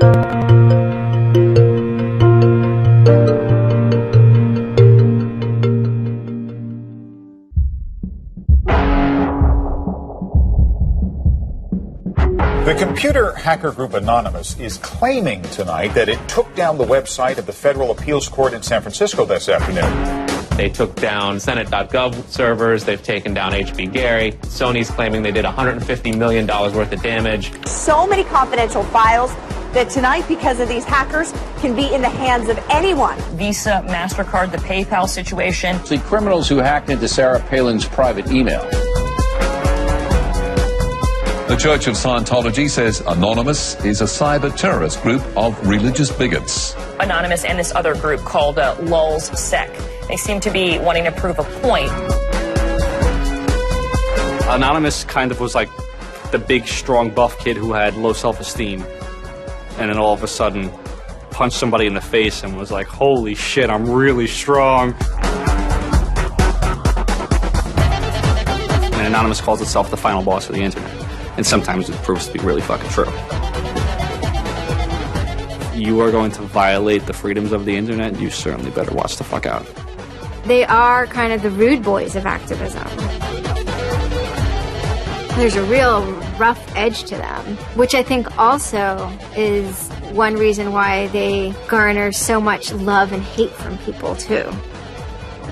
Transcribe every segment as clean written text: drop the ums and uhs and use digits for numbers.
The computer hacker group Anonymous is claiming tonight that it took down the website of the Federal Appeals Court in San Francisco this afternoon. They took down Senate.gov servers. They've taken down HB Gary. Sony's claiming they did $150 million worth of damage. So many confidential files that tonight, because of these hackers, can be in the hands of anyone. Visa, MasterCard, the PayPal situation. The criminals who hacked into Sarah Palin's private email. The Church of Scientology says Anonymous is a cyber terrorist group of religious bigots. Anonymous and this other group called Lulz Sec. They seem to be wanting to prove a point. Anonymous kind of was like the big, strong, buff kid who had low self-esteem. And then all of a sudden punched somebody in the face and was like, holy shit, I'm really strong. And Anonymous calls itself the final boss of the internet. And sometimes it proves to be really fucking true. You are going to violate the freedoms of the internet, you certainly better watch the fuck out. They are kind of the rude boys of activism. There's a real rough edge to them, which I think also is one reason why they garner so much love and hate from people, too.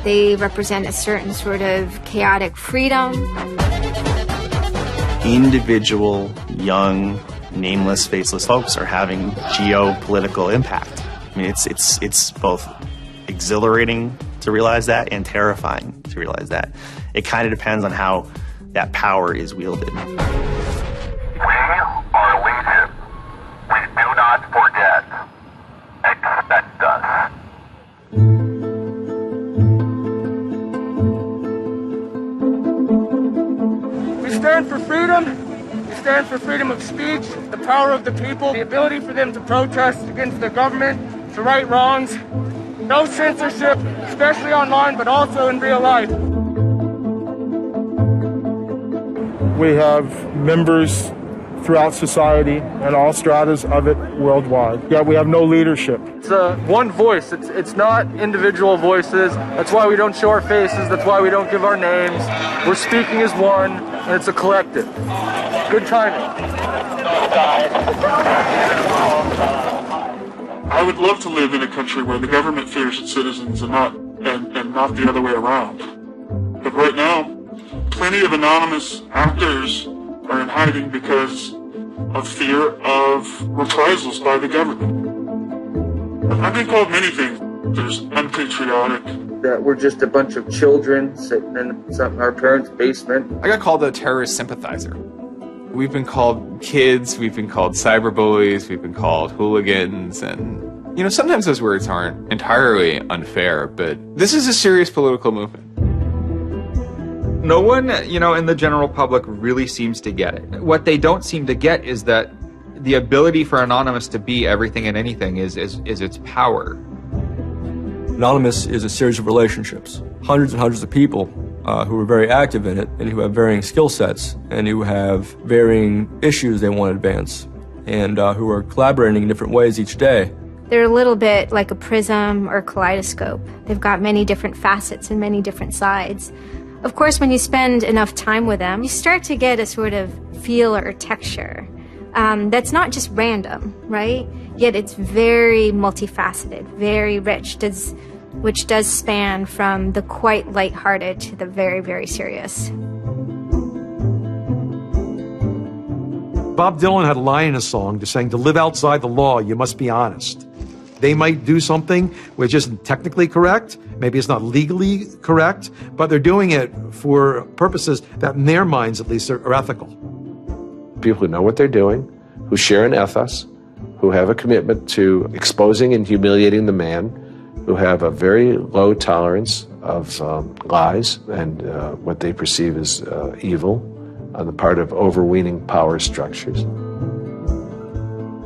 They represent a certain sort of chaotic freedom. Individual, young, nameless, faceless folks are having geopolitical impact. I mean, it's both exhilarating to realize that and terrifying to realize that. It kind of depends on how that power is wielded. We are Legion. Please do not forget. Expect us. We stand for freedom. We stand for freedom of speech, the power of the people, the ability for them to protest against the government, to right wrongs. No censorship, especially online, but also in real life. We have members throughout society and all stratas of it worldwide. Yet we have no leadership. It's one voice. It's not individual voices. That's why we don't show our faces. That's why we don't give our names. We're speaking as one, and it's a collective. Good timing. I would love to live in a country where the government fears its citizens and not the other way around. But right now, plenty of anonymous actors are in hiding because of fear of reprisals by the government. I've been called many things. There's unpatriotic. That we're just a bunch of children sitting in our parents' basement. I got called a terrorist sympathizer. We've been called kids, we've been called cyberbullies, we've been called hooligans, and, you know, sometimes those words aren't entirely unfair, but this is a serious political movement. No one, in the general public really seems to get it. What they don't seem to get is that the ability for Anonymous to be everything and anything is its power. Anonymous is a series of relationships, hundreds and hundreds of people who are very active in it and who have varying skill sets and who have varying issues they want to advance and who are collaborating in different ways each day. They're a little bit like a prism or kaleidoscope. They've got many different facets and many different sides. Of course, when you spend enough time with them, you start to get a sort of feel or texture that's not just random, right? Yet it's very multifaceted, very rich, which does span from the quite lighthearted to the very, very serious. Bob Dylan had a line in a song just saying, to live outside the law, you must be honest. They might do something which isn't technically correct, maybe it's not legally correct, but they're doing it for purposes that in their minds at least are ethical. People who know what they're doing, who share an ethos, who have a commitment to exposing and humiliating the man, who have a very low tolerance of lies and what they perceive as evil on the part of overweening power structures.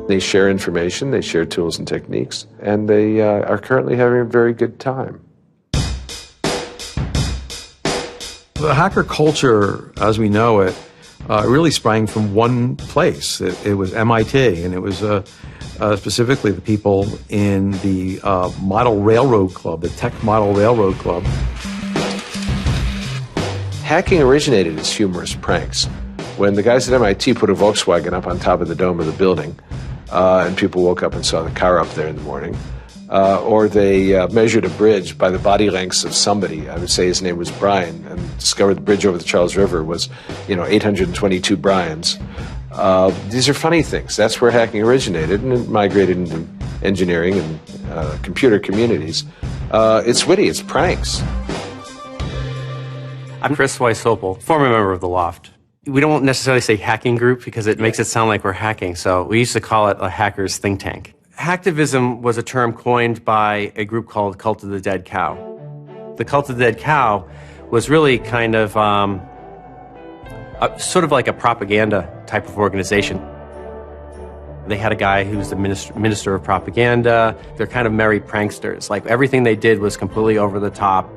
They share information, they share tools and techniques, and they are currently having a very good time. The hacker culture, as we know it, really sprang from one place. It was MIT, and it was specifically the people in the Model Railroad Club, the Tech Model Railroad Club. Hacking originated as humorous pranks. When the guys at MIT put a Volkswagen up on top of the dome of the building, and people woke up and saw the car up there in the morning, or they measured a bridge by the body lengths of somebody. I would say his name was Brian, and discovered the bridge over the Charles River was, 822 Brians. These are funny things. That's where hacking originated, and it migrated into engineering and computer communities. It's witty. It's pranks. I'm Chris Weishopel, former member of the Loft. We don't necessarily say hacking group because it makes it sound like we're hacking, so we used to call it a hackers think tank. Hacktivism was a term coined by a group called Cult of the Dead Cow. The Cult of the Dead Cow was really kind of sort of like a propaganda type of organization. They had a guy who's the minister of propaganda. They're kind of merry pranksters. Like, everything they did was completely over the top.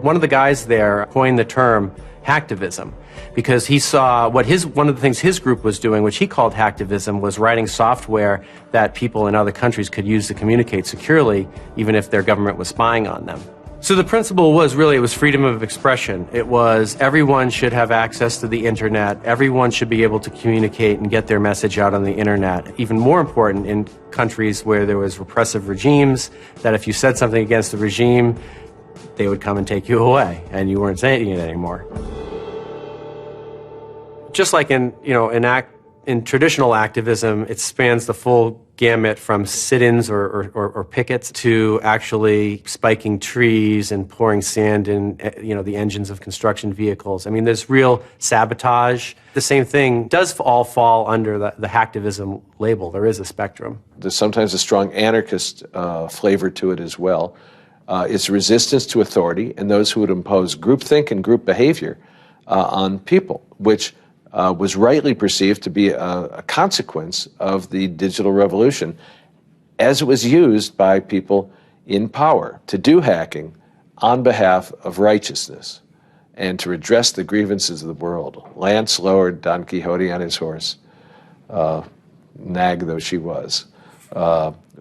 One of the guys there coined the term hacktivism because he saw one of the things his group was doing, which he called hacktivism, was writing software that people in other countries could use to communicate securely, even if their government was spying on them. So the principle was really, it was freedom of expression. It was everyone should have access to the internet. Everyone should be able to communicate and get their message out on the internet. Even more important in countries where there was repressive regimes, that if you said something against the regime, they would come and take you away, and you weren't saying it anymore. Just like in traditional activism, it spans the full gamut from sit-ins or pickets to actually spiking trees and pouring sand in, the engines of construction vehicles. I mean, there's real sabotage. The same thing does all fall under the hacktivism label. There is a spectrum. There's sometimes a strong anarchist flavor to it as well. It's resistance to authority and those who would impose groupthink and group behavior on people, which was rightly perceived to be a consequence of the digital revolution as it was used by people in power to do hacking on behalf of righteousness and to redress the grievances of the world. Lance lowered Don Quixote on his horse, nag though she was,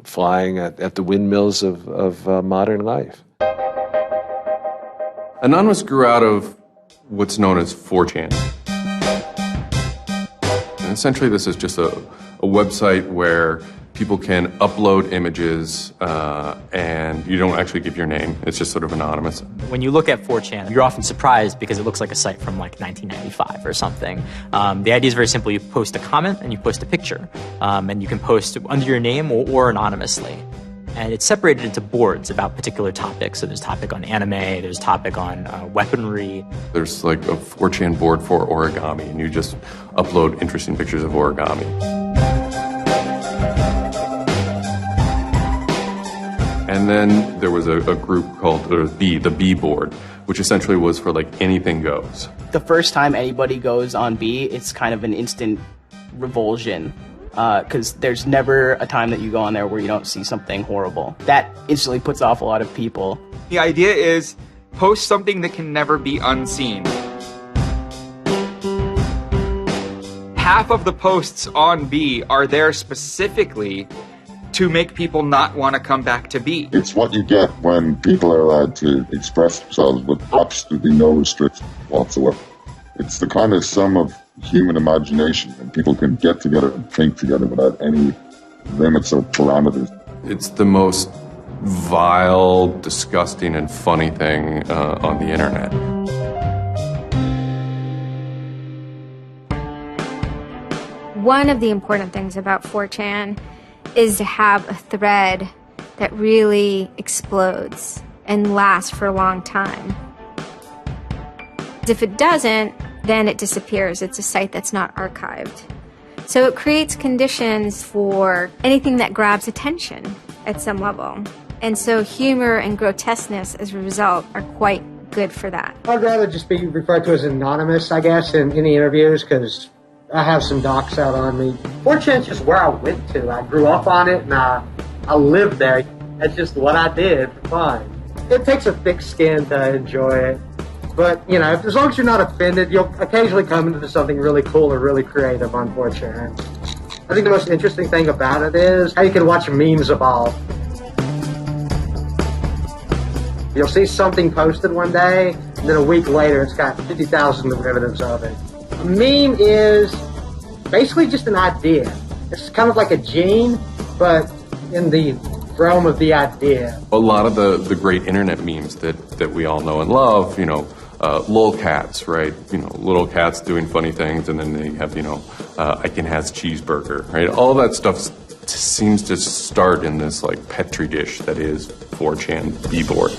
flying at the windmills of modern life. Anonymous grew out of what's known as 4chan. And essentially, this is just a website where people can upload images and you don't actually give your name. It's just sort of anonymous. When you look at 4chan, you're often surprised because it looks like a site from like 1995 or something. The idea is very simple. You post a comment and you post a picture. And you can post under your name or anonymously. And it's separated into boards about particular topics. So there's a topic on anime, there's a topic on weaponry. There's like a 4chan board for origami, and you just upload interesting pictures of origami. And then there was a group called the B board, which essentially was for like anything goes. The first time anybody goes on B, it's kind of an instant revulsion. Because there's never a time that you go on there where you don't see something horrible. That instantly puts off a lot of people. The idea is post something that can never be unseen. Half of the posts on B are there specifically to make people not want to come back to B. It's what you get when people are allowed to express themselves with absolutely no restriction whatsoever. It's the kind of sum of human imagination, and people can get together and think together without any limits or parameters. It's the most vile, disgusting, and funny thing on the internet. One of the important things about 4chan is to have a thread that really explodes and lasts for a long time. If it doesn't, then it disappears. It's a site that's not archived. So it creates conditions for anything that grabs attention at some level. And so humor and grotesqueness as a result are quite good for that. I'd rather just be referred to as anonymous, I guess, in any interviews, because I have some docs out on me. 4chan's just where I went to. I grew up on it, and I lived there. That's just what I did for fun. It takes a thick skin to enjoy it. But, as long as you're not offended, you'll occasionally come into something really cool or really creative on 4chan. I think the most interesting thing about it is how you can watch memes evolve. You'll see something posted one day, and then a week later it's got 50,000 derivatives of it. A meme is basically just an idea. It's kind of like a gene, but in the realm of the idea. A lot of the great internet memes that we all know and love, you know, lolcats, right? You know, little cats doing funny things, and then they have, you know, Icon has cheeseburger, right? All that stuff seems to start in this like petri dish that is 4chan B-board.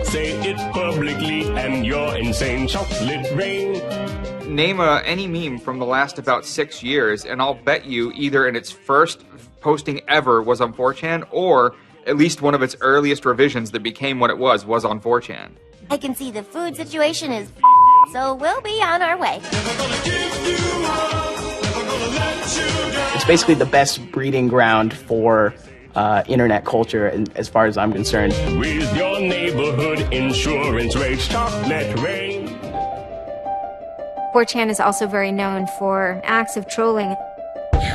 Say it publicly and your insane chocolate rain. Name any meme from the last about 6 years, and I'll bet you either in its first posting ever was on 4chan, or at least one of its earliest revisions that became what it was on 4chan. I can see the food situation is so we'll be on our way. It's basically the best breeding ground for internet culture, as far as I'm concerned. With your neighborhood insurance rates, chocolate rain. 4chan is also very known for acts of trolling.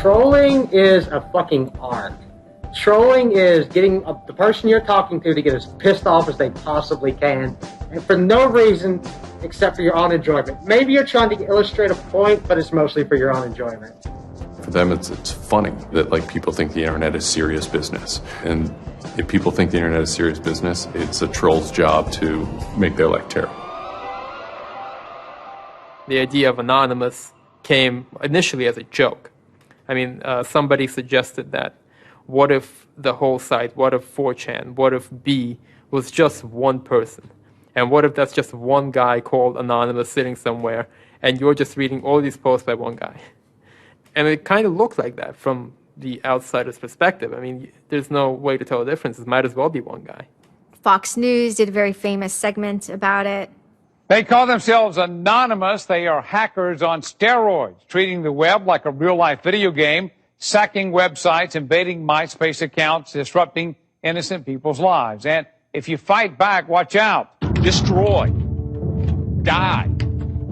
Trolling is a fucking art. Trolling is getting the person you're talking to get as pissed off as they possibly can, and for no reason except for your own enjoyment. Maybe you're trying to illustrate a point, but it's mostly for your own enjoyment. For them, it's funny that like people think the internet is serious business, and if people think the internet is serious business, it's a troll's job to make their life terrible. The idea of anonymous came initially as a joke. I mean, somebody suggested that what if the whole site, what if 4chan, what if B was just one person? And what if that's just one guy called Anonymous sitting somewhere and you're just reading all these posts by one guy? And it kind of looks like that from the outsider's perspective. I mean, there's no way to tell the difference. It might as well be one guy. Fox News did a very famous segment about it. They call themselves Anonymous. They are hackers on steroids, treating the web like a real-life video game, sacking websites, invading MySpace accounts, disrupting innocent people's lives. And if you fight back, watch out. Destroy. Die.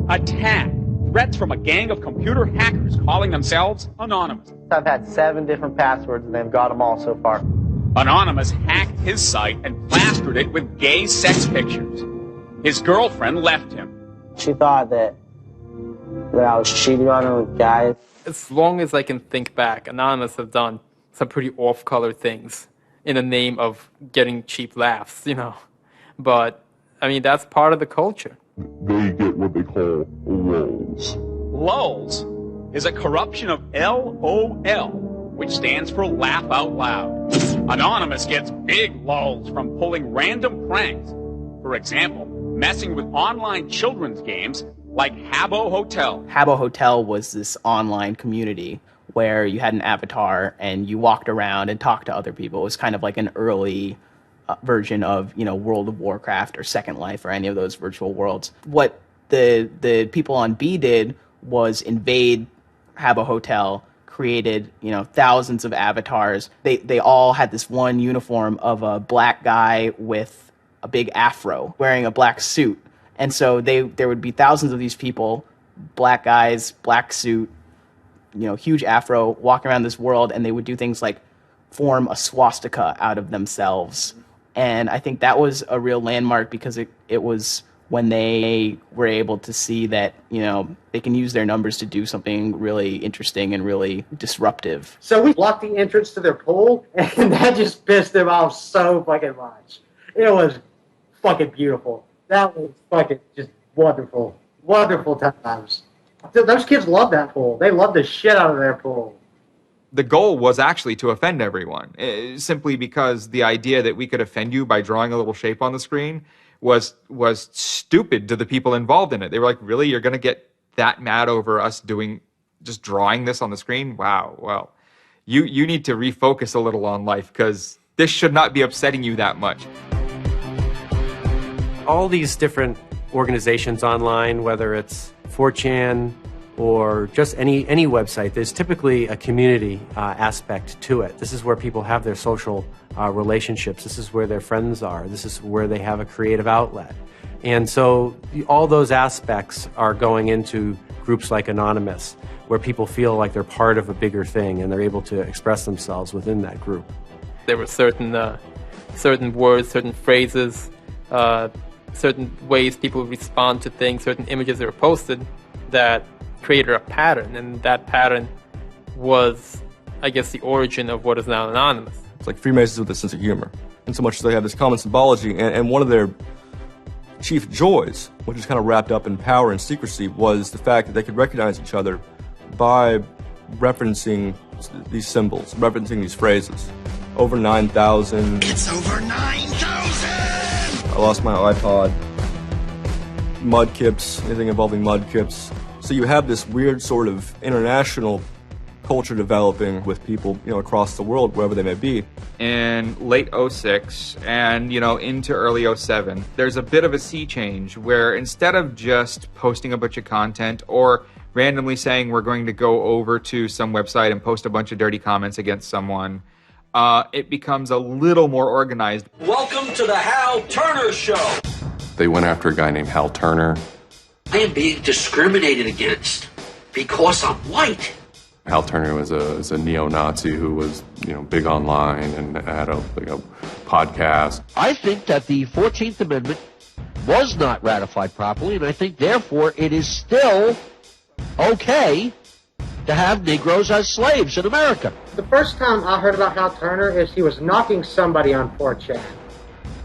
Attack. Threats from a gang of computer hackers calling themselves Anonymous. I've had 7 different passwords and they've got them all so far. Anonymous hacked his site and plastered it with gay sex pictures. His girlfriend left him. She thought that I was cheating on her with guys. As long as I can think back, Anonymous have done some pretty off-color things in the name of getting cheap laughs, you know. But, I mean, that's part of the culture. They get what they call lulz. Lulz is a corruption of LOL, which stands for laugh out loud. Anonymous gets big lulz from pulling random pranks. For example, messing with online children's games like Habbo Hotel. Habbo Hotel was this online community where you had an avatar and you walked around and talked to other people. It was kind of like an early version of, you know, World of Warcraft or Second Life or any of those virtual worlds. What the people on B did was invade Habbo Hotel, created, you know, thousands of avatars. They all had this one uniform of a black guy with a big afro wearing a black suit. And so there would be thousands of these people, black guys, black suit, you know, huge afro, walking around this world, and they would do things like form a swastika out of themselves. And I think that was a real landmark because it was when they were able to see that, you know, they can use their numbers to do something really interesting and really disruptive. So we blocked the entrance to their pool, and that just pissed them off so fucking much. It was fucking beautiful. That was fucking just wonderful. Wonderful times. Those kids love that pool. They love the shit out of their pool. The goal was actually to offend everyone, simply because the idea that we could offend you by drawing a little shape on the screen was stupid to the people involved in it. They were like, really? You're going to get that mad over us just drawing this on the screen? Wow, well, you need to refocus a little on life because this should not be upsetting you that much. All these different organizations online, whether it's 4chan or just any website, there's typically a community aspect to it. This is where people have their social relationships. This is where their friends are. This is where they have a creative outlet. And so all those aspects are going into groups like Anonymous, where people feel like they're part of a bigger thing and they're able to express themselves within that group. There were certain words, certain phrases, certain ways people respond to things, certain images that were posted that created a pattern, and that pattern was, I guess, the origin of what is now Anonymous. It's like Freemasons with a sense of humor, in so much as they have this common symbology, and one of their chief joys, which is kind of wrapped up in power and secrecy, was the fact that they could recognize each other by referencing these symbols, referencing these phrases. Over 9,000. It's over 9,000! I lost my iPod. Mudkips, anything involving mudkips. So you have this weird sort of international culture developing with people, across the world, wherever they may be. In late 06 and, into early 07, there's a bit of a sea change where instead of just posting a bunch of content or randomly saying we're going to go over to some website and post a bunch of dirty comments against someone, it becomes a little more organized. Welcome to the Hal Turner Show. They went after a guy named Hal Turner. I am being discriminated against because I'm white. Hal Turner was a neo-Nazi who was, big online and had a podcast. I think that the 14th Amendment was not ratified properly, and I think, therefore, it is still okay to have Negroes as slaves in America. The first time I heard about Hal Turner is he was knocking somebody on 4chan.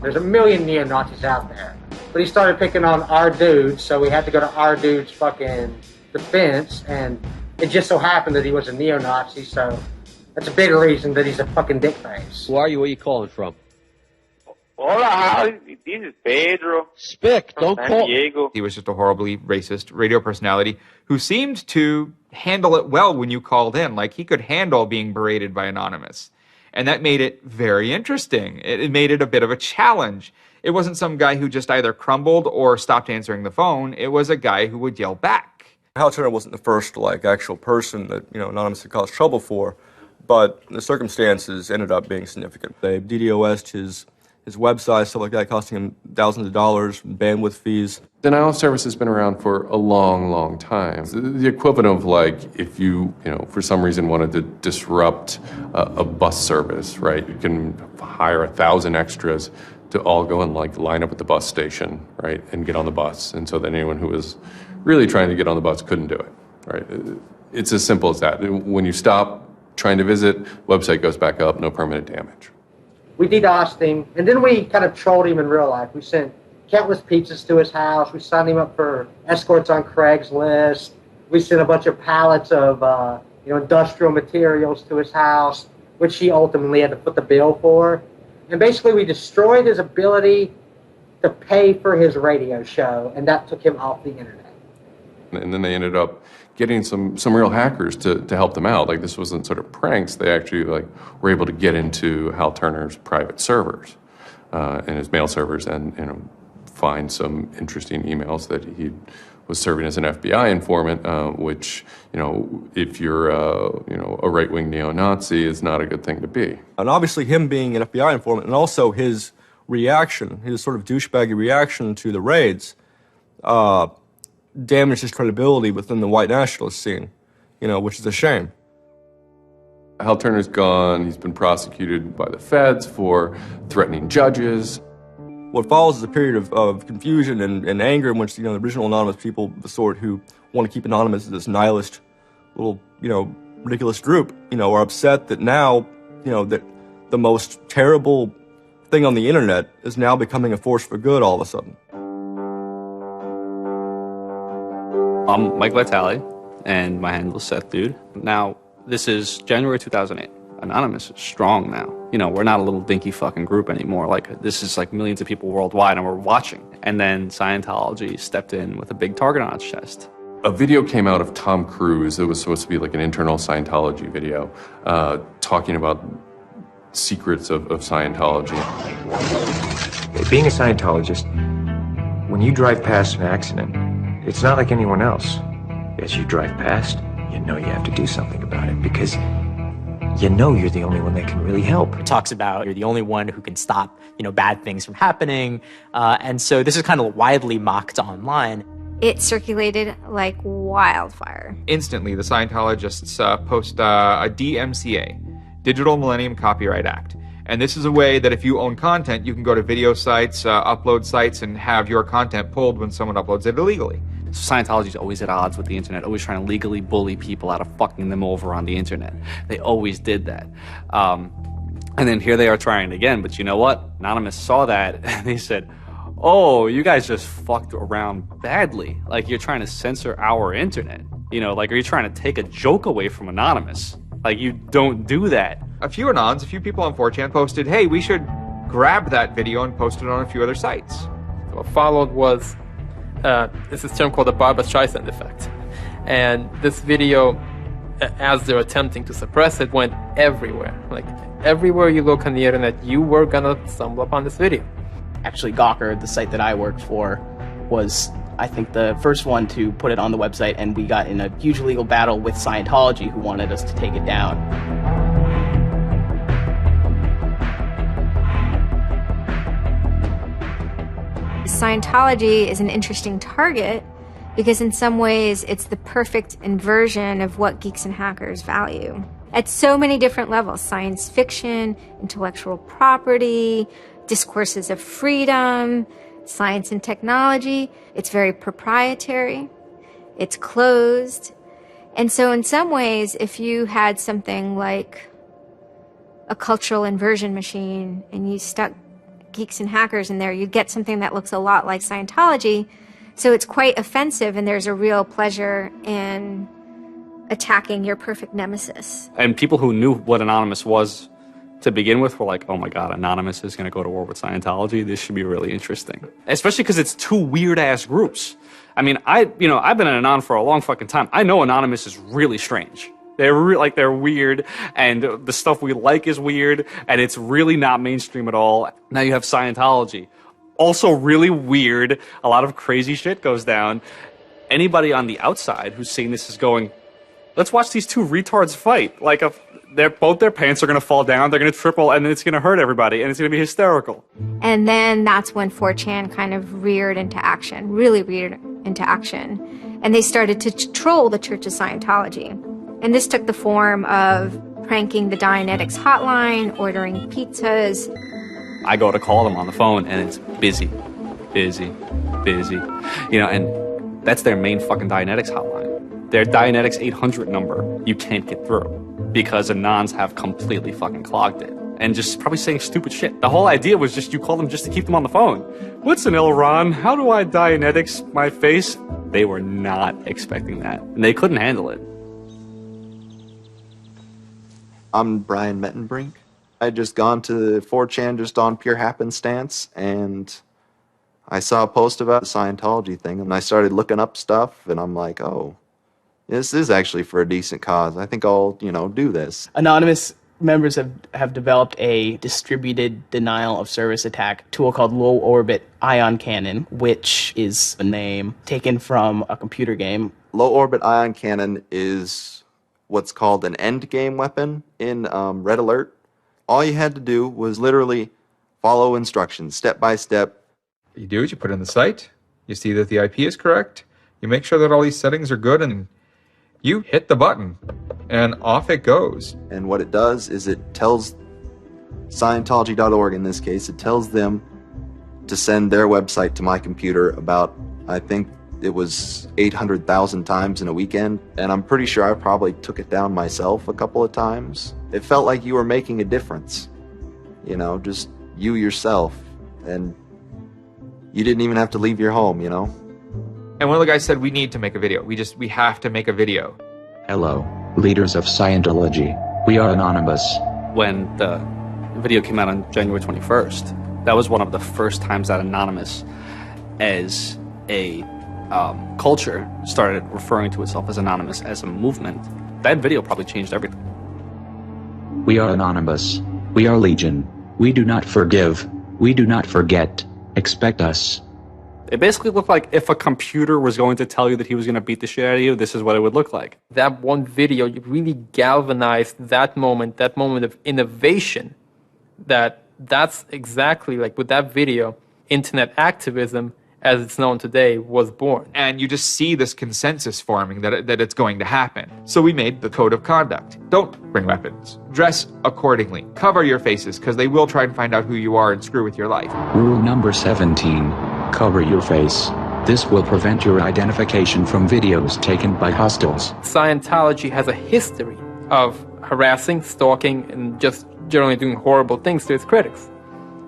There's a million neo-Nazis out there. But he started picking on our dude, so we had to go to our dude's fucking defense, and it just so happened that he was a neo-Nazi, so that's a big reason that he's a fucking dickface. Who are you? Where are you calling from? Hola, this is Pedro. Spick, don't call. Diego. He was just a horribly racist radio personality who seemed to handle it well when you called in. Like, he could handle being berated by Anonymous. And that made it very interesting. It made it a bit of a challenge. It wasn't some guy who just either crumbled or stopped answering the phone. It was a guy who would yell back. Hal Turner wasn't the first, actual person that, Anonymous had caused trouble for, but the circumstances ended up being significant. They DDoS'd his website, stuff like that, costing him thousands of dollars, bandwidth fees. Denial of service has been around for a long, long time. The equivalent of if you, for some reason wanted to disrupt a bus service, right? You can hire 1,000 extras to all go and line up at the bus station, right, and get on the bus. And so that anyone who was really trying to get on the bus couldn't do it, right? It's as simple as that. When you stop trying to visit, website goes back up, no permanent damage. We DDoSed him, and then we kind of trolled him in real life. We sent countless pizzas to his house. We signed him up for escorts on Craigslist. We sent a bunch of pallets of industrial materials to his house, which he ultimately had to foot the bill for. And basically, we destroyed his ability to pay for his radio show, and that took him off the internet. And then they ended up getting some real hackers to help them out. This wasn't sort of pranks. They actually were able to get into Hal Turner's private servers and his mail servers, and find some interesting emails that he was serving as an FBI informant, which if you're a right-wing neo-Nazi, is not a good thing to be. And obviously, him being an FBI informant, and also his reaction, his sort of douchebaggy reaction to the raids, damaged his credibility within the white nationalist scene, which is a shame. Hal Turner's gone. He's been prosecuted by the feds for threatening judges. What follows is a period of confusion and anger in which, the original Anonymous people, the sort who want to keep Anonymous as this nihilist little, ridiculous group, are upset that now, that the most terrible thing on the internet is now becoming a force for good all of a sudden. I'm Mike Vitale, and my handle is Seth Dude. Now, this is January 2008. Anonymous is strong now. We're not a little dinky fucking group anymore. This is millions of people worldwide, and we're watching. And then Scientology stepped in with a big target on its chest. A video came out of Tom Cruise. It was supposed to be an internal Scientology video, talking about secrets of Scientology. Being a Scientologist, when you drive past an accident, it's not like anyone else. As you drive past, you know you have to do something about it because you know you're the only one that can really help. It talks about you're the only one who can stop, bad things from happening. And so this is kind of widely mocked online. It circulated like wildfire. Instantly, the Scientologists post a DMCA, Digital Millennium Copyright Act. And this is a way that if you own content, you can go to video sites, upload sites, and have your content pulled when someone uploads it illegally. Scientology's always at odds with the internet, always trying to legally bully people out of fucking them over on the internet. They always did that. And then here they are trying it again, but you know what? Anonymous saw that, and they said, oh, you guys just fucked around badly. Like, you're trying to censor our internet. Like, are you trying to take a joke away from Anonymous? Like, you don't do that. A few people on 4chan posted, hey, we should grab that video and post it on a few other sites. So what followed was, this is a term called the Barbra Streisand effect. And this video, as they're attempting to suppress it, went everywhere. Like, everywhere you look on the internet, you were gonna stumble upon this video. Actually, Gawker, the site that I worked for, was, I think, the first one to put it on the website, and we got in a huge legal battle with Scientology, who wanted us to take it down. Scientology is an interesting target because in some ways it's the perfect inversion of what geeks and hackers value. At so many different levels: science fiction, intellectual property, discourses of freedom, science and technology. It's very proprietary. It's closed. And so in some ways, if you had something like a cultural inversion machine and you stuck geeks and hackers in there, you'd get something that looks a lot like Scientology. So it's quite offensive, and there's a real pleasure in attacking your perfect nemesis. And people who knew what Anonymous was to begin with were like, oh my God, Anonymous is going to go to war with Scientology. This should be really interesting. Especially because it's two weird-ass groups. I mean, I've been an Anon for a long fucking time. I know Anonymous is really strange. They're weird, and the stuff we like is weird, and it's really not mainstream at all. Now you have Scientology. Also really weird. A lot of crazy shit goes down. Anybody on the outside who's seeing this is going, let's watch these two retards fight. Like, both their pants are going to fall down, they're going to triple, and it's going to hurt everybody, and it's going to be hysterical. And then that's when 4chan kind of reared into action, really reared into action. And they started to troll the Church of Scientology. And this took the form of pranking the Dianetics hotline, ordering pizzas. I go to call them on the phone, and it's busy. And that's their main fucking Dianetics hotline. Their Dianetics 800 number, you can't get through because Anons have completely fucking clogged it. And just probably saying stupid shit. The whole idea was just you call them just to keep them on the phone. What's an Elron? How do I Dianetics my face? They were not expecting that, and they couldn't handle it. I'm Brian Mettenbrink. I had just gone to 4chan just on pure happenstance, and I saw a post about the Scientology thing, and I started looking up stuff, and I'm like, oh, this is actually for a decent cause. I think I'll, do this. Anonymous members have developed a distributed denial of service attack tool called Low Orbit Ion Cannon, which is a name taken from a computer game. Low Orbit Ion Cannon is what's called an end game weapon in Red Alert. All you had to do was literally follow instructions step by step. You do it, you put it in the site, you see that the IP is correct, you make sure that all these settings are good, and you hit the button, and off it goes. And what it does is it tells Scientology.org, in this case, it tells them to send their website to my computer about, I think it was 800,000 times in a weekend, and I'm pretty sure I probably took it down myself a couple of times. It felt like you were making a difference, just you yourself, and you didn't even have to leave your home, And one of the guys said, we need to make a video. We have to make a video. Hello, leaders of Scientology. We are Anonymous. When the video came out on January 21st, that was one of the first times that Anonymous, as a culture, started referring to itself as Anonymous as a movement. That video probably changed everything. We are Anonymous. We are Legion. We do not forgive. We do not forget. Expect us. It basically looked like if a computer was going to tell you that he was going to beat the shit out of you, this is what it would look like. That one video really galvanized that moment of innovation. That's exactly like with that video, internet activism, as it's known today, was born. And you just see this consensus forming that it's going to happen. So we made the code of conduct. Don't bring weapons. Dress accordingly. Cover your faces, because they will try and find out who you are and screw with your life. Rule number 17. Cover your face. This will prevent your identification from videos taken by hostiles. Scientology has a history of harassing, stalking, and just generally doing horrible things to its critics.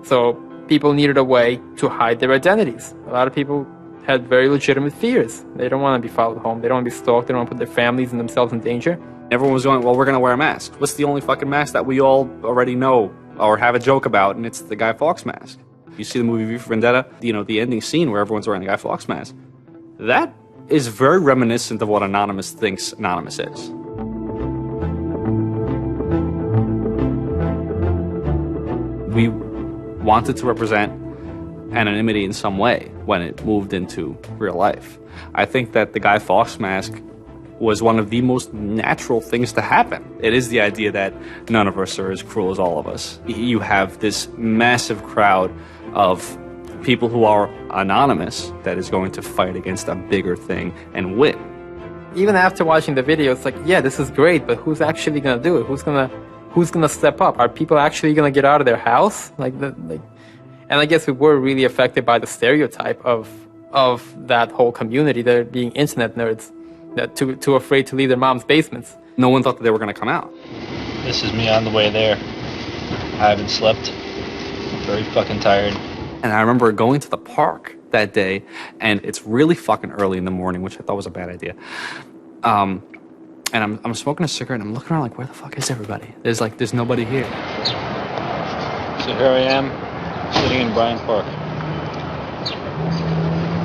So people needed a way to hide their identities. A lot of people had very legitimate fears. They don't want to be followed home. They don't want to be stalked. They don't want to put their families and themselves in danger. Everyone was going, well, we're going to wear a mask. What's the only fucking mask that we all already know or have a joke about? And it's the Guy Fawkes mask. You see the movie V for Vendetta, the ending scene where everyone's wearing the Guy Fawkes mask. That is very reminiscent of what Anonymous thinks Anonymous is. We wanted to represent anonymity in some way when it moved into real life. I think that the Guy Fawkes mask was one of the most natural things to happen. It is the idea that none of us are as cruel as all of us. You have this massive crowd of people who are anonymous that is going to fight against a bigger thing and win. Even after watching the video, it's like, yeah, this is great, but who's actually going to do it? Who's gonna step up? Are people actually gonna get out of their house? And I guess we were really affected by the stereotype of that whole community, they're being internet nerds, that too afraid to leave their mom's basements. No one thought that they were gonna come out. This is me on the way there. I haven't slept. I'm very fucking tired. And I remember going to the park that day, and it's really fucking early in the morning, which I thought was a bad idea. And I'm smoking a cigarette, and I'm looking around like, where the fuck is everybody? There's nobody here. So here I am, sitting in Bryant Park,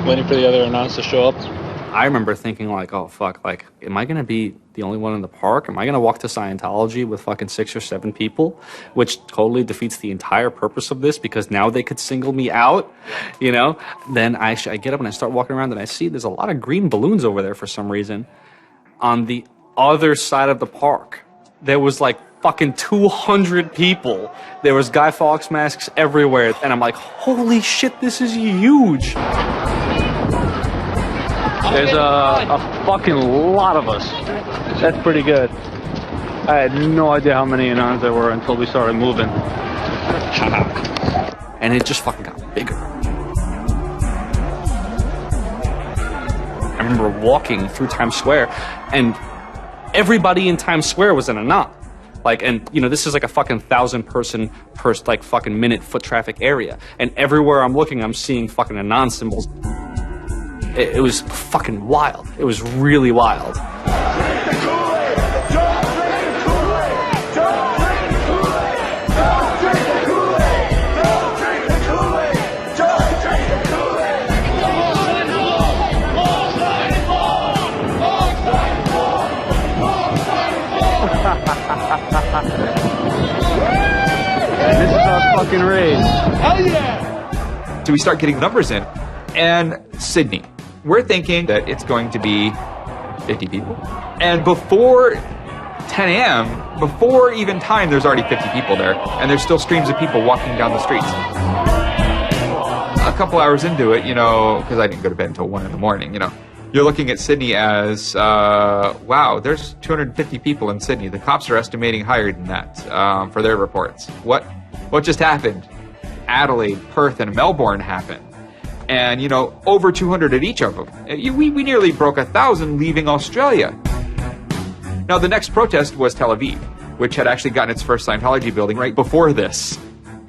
waiting for the other announce to show up. I remember thinking like, oh fuck, like, am I gonna be the only one in the park? Am I gonna walk to Scientology with fucking 6 or 7 people? Which totally defeats the entire purpose of this, because now they could single me out, Then I get up and I start walking around, and I see there's a lot of green balloons over there for some reason. On the other side of the park, there was like fucking 200 people. There was Guy Fawkes masks everywhere, and I'm like, holy shit, this is huge. There's a fucking lot of us. That's pretty good. I had no idea how many Anons there were until we started moving. And it just fucking got bigger. I remember walking through Times Square, and everybody in Times Square was an Anon. This is like a fucking 1,000-person per fucking minute foot traffic area. And everywhere I'm looking, I'm seeing fucking Anon symbols. It was fucking wild. It was really wild. This is our fucking race. Hell yeah! So we start getting numbers in. And Sydney. We're thinking that it's going to be 50 people. And before 10 a.m., before even time, there's already 50 people there. And there's still streams of people walking down the streets. A couple hours into it, because I didn't go to bed until 1 in the morning, you're looking at Sydney as, wow, there's 250 people in Sydney. The cops are estimating higher than that for their reports. What just happened? Adelaide, Perth, and Melbourne happened. And, over 200 at each of them. We nearly broke 1,000 leaving Australia. Now, the next protest was Tel Aviv, which had actually gotten its first Scientology building right before this.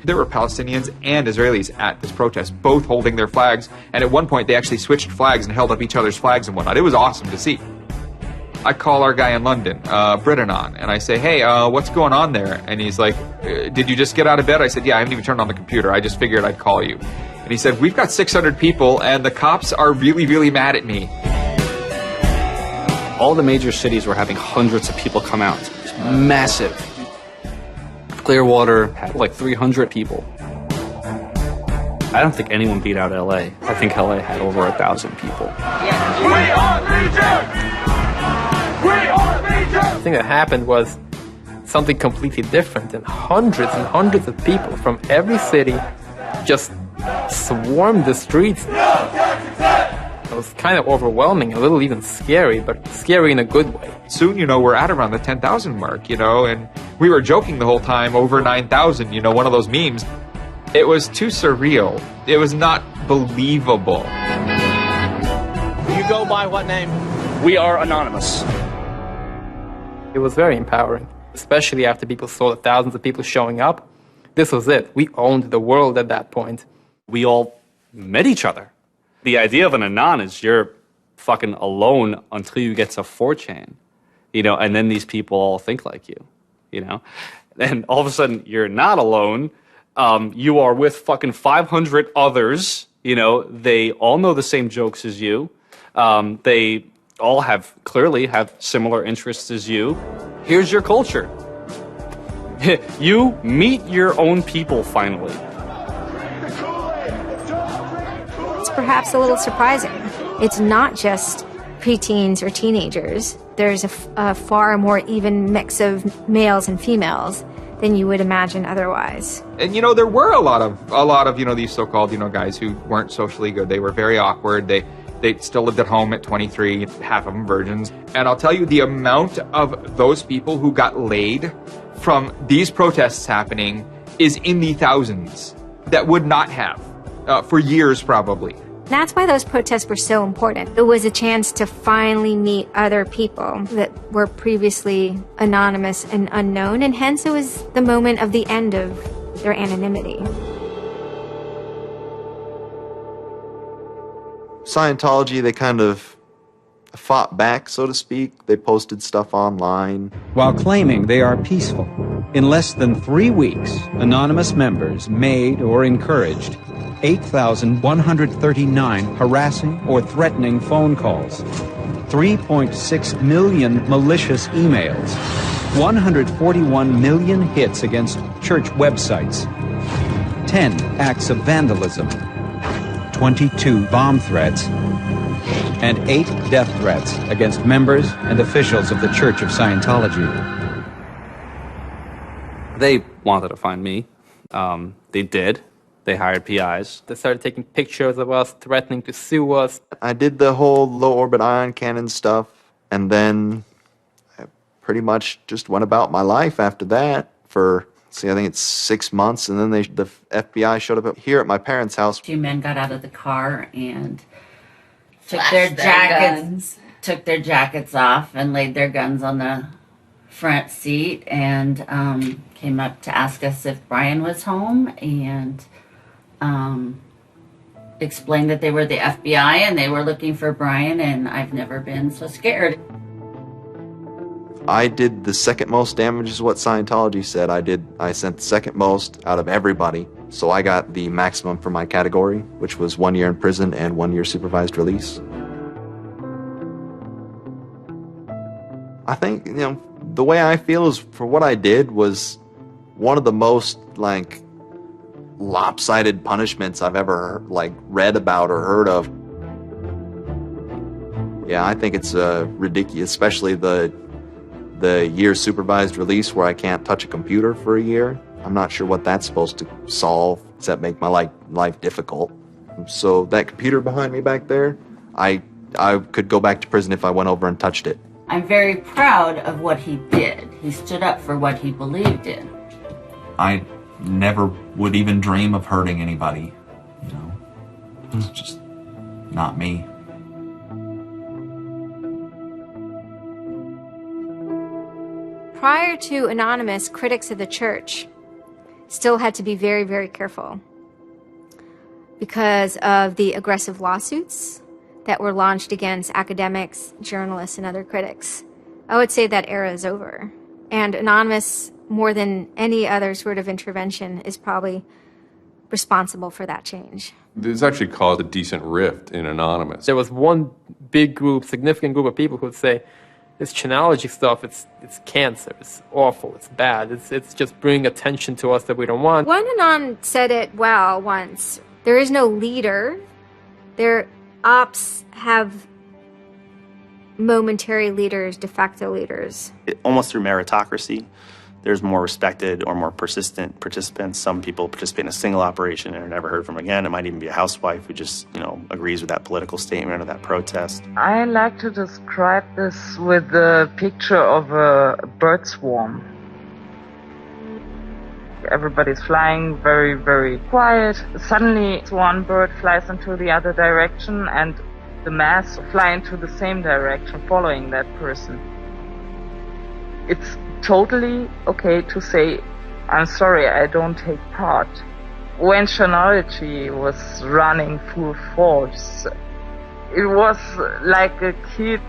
There were Palestinians and Israelis at this protest, both holding their flags, and at one point they actually switched flags and held up each other's flags and whatnot. It was awesome to see. I call our guy in London, Britanon, and I say, hey, what's going on there? And he's like, did you just get out of bed? I said, yeah, I haven't even turned on the computer. I just figured I'd call you. And he said, we've got 600 people, and the cops are really, really mad at me. All the major cities were having hundreds of people come out. It was massive. Clearwater had like 300 people. I don't think anyone beat out LA. I think LA had over 1,000 people. The thing that happened was something completely different, and hundreds of people from every city just swarmed the streets. It was kind of overwhelming, a little even scary, but scary in a good way. Soon, we're at around the 10,000 mark, and we were joking the whole time, over 9,000, one of those memes. It was too surreal. It was not believable. You go by what name? We are anonymous. It was very empowering, especially after people saw the thousands of people showing up. This was it. We owned the world at that point. We all met each other. The idea of an Anon is you're fucking alone until you get to 4chan, and then these people all think like you, And all of a sudden, you're not alone. You are with fucking 500 others, They all know the same jokes as you. They all clearly have similar interests as you. Here's your culture. You meet your own people finally. It's perhaps a little surprising. It's not just preteens or teenagers. There's a far more even mix of males and females than you would imagine otherwise. And there were a lot of these so-called guys who weren't socially good. They were very awkward. They still lived at home at 23, half of them virgins. And I'll tell you, the amount of those people who got laid from these protests happening is in the thousands that would not have for years probably. That's why those protests were so important. It was a chance to finally meet other people that were previously anonymous and unknown, and hence it was the moment of the end of their anonymity. Scientology, they kind of fought back, so to speak. They posted stuff online. While claiming they are peaceful, in less than 3 weeks, anonymous members made or encouraged 8,139 harassing or threatening phone calls, 3.6 million malicious emails, 141 million hits against church websites, 10 acts of vandalism, 22 bomb threats, and 8 death threats against members and officials of the Church of Scientology. They wanted to find me. They did. They hired PIs. They started taking pictures of us, threatening to sue us. I did the whole low-orbit ion cannon stuff, and then I pretty much just went about my life after that for, I think it's 6 months, and then the FBI showed up here at my parents' house. 2 men got out of the car and took Flashed their jackets off and laid their guns on the front seat and came up to ask us if Brian was home and explained that they were the FBI and they were looking for Brian, and I've never been so scared. I did the second most damage is what Scientology said. I sent the second most out of everybody. So I got the maximum for my category, which was 1 year in prison and 1 year supervised release. I think, the way I feel is for what I did was one of the most lopsided punishments I've ever read about or heard of. Yeah, I think it's ridiculous, especially the year supervised release where I can't touch a computer for a year. I'm not sure what that's supposed to solve except make my life difficult. So that computer behind me back there, I could go back to prison if I went over and touched it. I'm very proud of what he did. He stood up for what he believed in. I never would even dream of hurting anybody. It's just not me. Prior to Anonymous, critics of the church still had to be very, very careful because of the aggressive lawsuits that were launched against academics, journalists, and other critics. I would say that era is over. And Anonymous, more than any other sort of intervention, is probably responsible for that change. This actually caused a decent rift in Anonymous. There was one big group, significant group of people who would say, this Chanology stuff, it's cancer, it's awful, it's bad, it's just bringing attention to us that we don't want. One Anon said it well once. There is no leader. Their ops have momentary leaders, de facto leaders. Almost through meritocracy, there's more respected or more persistent participants. Some people participate in a single operation and are never heard from again. It might even be a housewife who just, agrees with that political statement or that protest. I like to describe this with the picture of a bird swarm. Everybody's flying very, very quiet. Suddenly, one bird flies into the other direction and the mass fly into the same direction, following that person. It's totally okay to say, I'm sorry, I don't take part. When Chronology was running full force, it was like a kid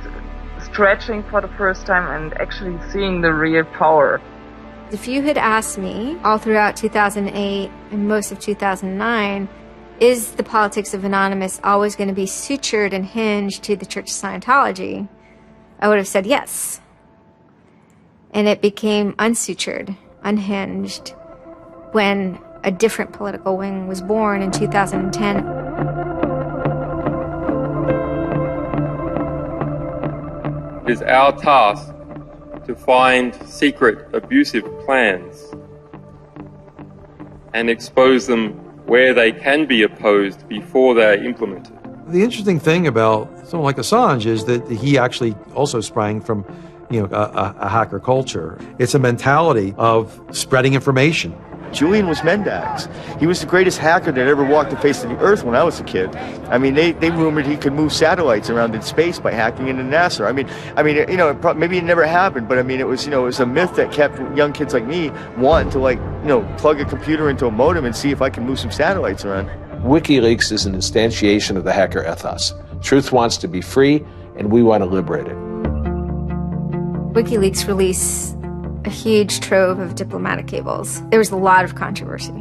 stretching for the first time and actually seeing the real power. If you had asked me all throughout 2008 and most of 2009, is the politics of Anonymous always going to be sutured and hinged to the Church of Scientology? I would have said yes. And it became unsutured, unhinged, when a different political wing was born in 2010. It is our task to find secret, abusive plans and expose them where they can be opposed before they are implemented. The interesting thing about someone like Assange is that he actually also sprang from a hacker culture. It's a mentality of spreading information. Julian was Mendax. He was the greatest hacker that ever walked the face of the earth when I was a kid. I mean, they rumored he could move satellites around in space by hacking into NASA. Maybe it never happened, but it was a myth that kept young kids like me wanting to plug a computer into a modem and see if I can move some satellites around. WikiLeaks is an instantiation of the hacker ethos. Truth wants to be free, and we want to liberate it. WikiLeaks released a huge trove of diplomatic cables. There was a lot of controversy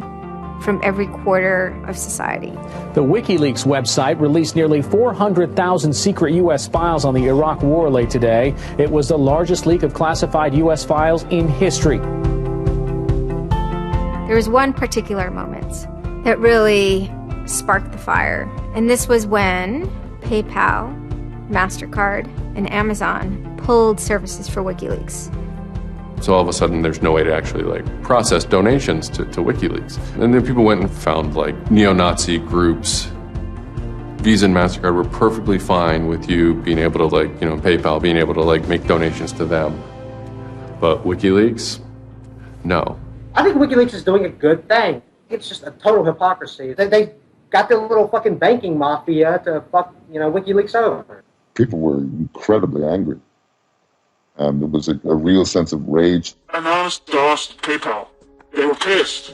from every quarter of society. The WikiLeaks website released nearly 400,000 secret U.S. files on the Iraq War late today. It was the largest leak of classified U.S. files in history. There was one particular moment that really sparked the fire, and this was when PayPal, MasterCard, and Amazon pulled services for WikiLeaks. So all of a sudden, there's no way to actually process donations to WikiLeaks. And then people went and found neo-Nazi groups. Visa and MasterCard were perfectly fine with you being able to PayPal, being able to make donations to them. But WikiLeaks, no. I think WikiLeaks is doing a good thing. It's just a total hypocrisy. They got their little fucking banking mafia to fuck, WikiLeaks over. People were incredibly angry. There was a real sense of rage. Anonymous DOSed PayPal. They were pissed.